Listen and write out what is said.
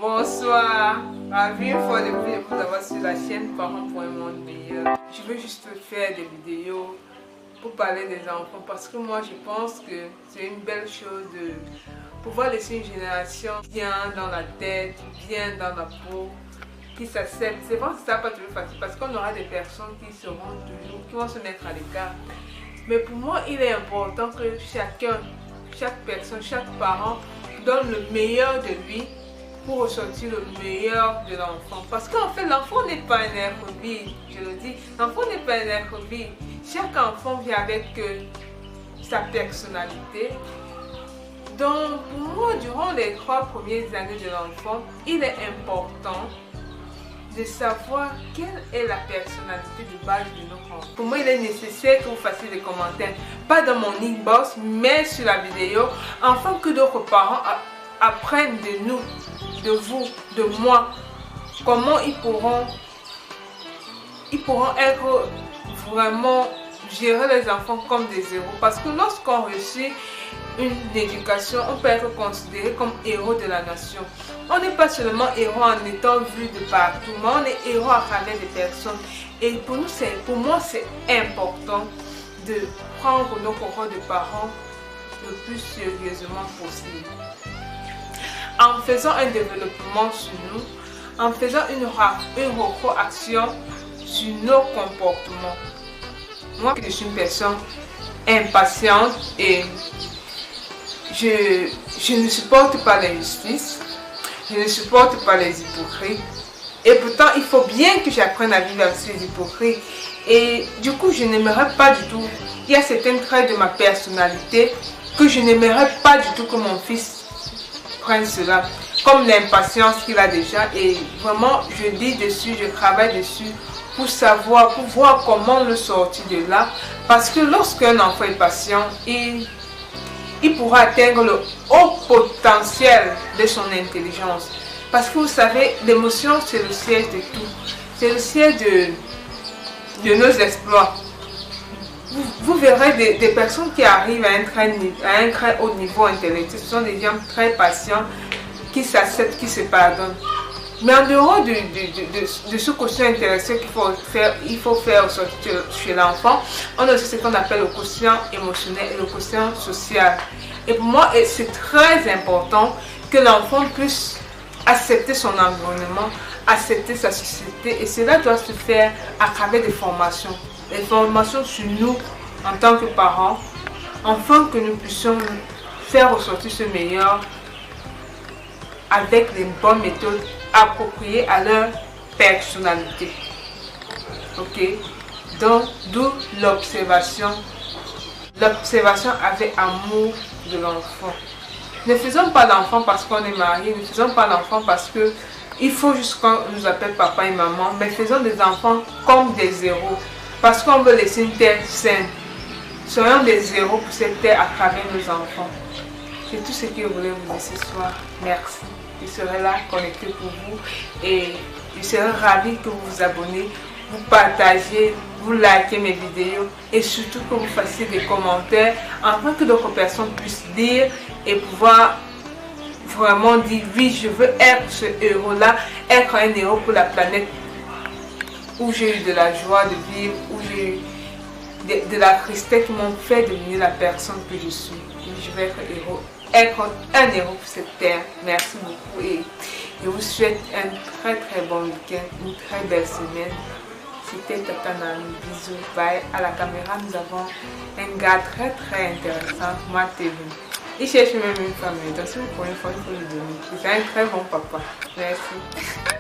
Bonsoir, ravi une fois de plus de vous avoir sur la chaîne Parents pour un monde meilleur. Je veux juste faire des vidéos pour parler des enfants parce que moi je pense que c'est une belle chose de pouvoir laisser une génération bien dans la tête, bien dans la peau, qui s'accepte. C'est vrai que ça va pas toujours facile parce qu'on aura des personnes qui seront toujours, qui vont se mettre à l'écart. Mais pour moi, il est important que chaque personne, chaque parent donne le meilleur de lui pour ressortir le meilleur de l'enfant. Parce qu'en fait, l'enfant n'est pas un être vide, je le dis. L'enfant n'est pas un être vide. Chaque enfant vient avec sa personnalité. Donc, pour moi, durant les 3 premières années de l'enfant, il est important de savoir quelle est la personnalité de base de notre enfant. Pour moi, il est nécessaire que vous fassiez des commentaires, pas dans mon inbox, mais sur la vidéo, afin que d'autres parents apprennent de nous, de vous, de moi, comment ils pourront être vraiment gérer les enfants comme des héros. Parce que lorsqu'on reçoit une éducation, on peut être considéré comme héros de la nation. On n'est pas seulement héros en étant vu de partout, mais on est héros à travers des personnes. Et pour moi, c'est important de prendre notre rôle de parents le plus sérieusement possible. En faisant un développement sur nous, en faisant une rétroaction sur nos comportements. Moi, je suis une personne impatiente et je ne supporte pas l'injustice, je ne supporte pas les hypocrites. Et pourtant, il faut bien que j'apprenne à vivre avec ces hypocrites. Et du coup, je n'aimerais pas du tout. Il y a certains traits de ma personnalité que je n'aimerais pas du tout que mon fils prenne cela. Comme l'impatience qu'il a déjà. Et vraiment, je lis dessus, je travaille dessus pour savoir, pour voir comment le sortir de là. Parce que lorsqu'un enfant est patient, il pourra atteindre le haut potentiel de son intelligence. Parce que vous savez, l'émotion, c'est le siège de tout. C'est le siège de nos exploits. Vous verrez des personnes qui arrivent à un très haut niveau intellectuel. Ce sont des gens très patients, qui s'acceptent, qui se pardonnent. Mais en dehors de ce quotient intellectuel qu'il faut faire sortir chez l'enfant, on a aussi ce qu'on appelle le quotient émotionnel et le quotient social. Et pour moi, c'est très important que l'enfant puisse accepter son environnement, accepter sa société. Et cela doit se faire à travers des formations. Des formations sur nous en tant que parents, afin que nous puissions faire ressortir ce meilleur avec les bonnes méthodes appropriées à leur personnalité. Ok? Donc, d'où l'observation. L'observation avec amour de l'enfant. Ne faisons pas l'enfant parce qu'on est marié, ne faisons pas l'enfant parce que il faut juste qu'on nous appelle papa et maman, mais faisons des enfants comme des héros. Parce qu'on veut laisser une terre saine. Soyons des héros pour cette terre à travers nos enfants. C'est tout ce que je voulais vous dire ce soir. Merci. Je serai là connecté pour vous et je serai ravie que vous vous abonnez, vous partagez, vous likez mes vidéos et surtout que vous fassiez des commentaires afin que d'autres personnes puissent lire et pouvoir vraiment dire oui, je veux être ce héros-là, être un héros pour la planète où j'ai eu de la joie de vivre, où j'ai eu de la tristesse qui m'ont fait devenir la personne que je suis. Je vais être un héros pour cette terre. Merci beaucoup et je vous souhaite un très bon week-end, une très belle semaine. C'était Tata Nani, bisous, bye. À la caméra, nous avons un gars très intéressant, Mathéo. Il cherche même une famille, donc si vous prenez une fois, il faut lui donner. C'est un très bon papa. Merci.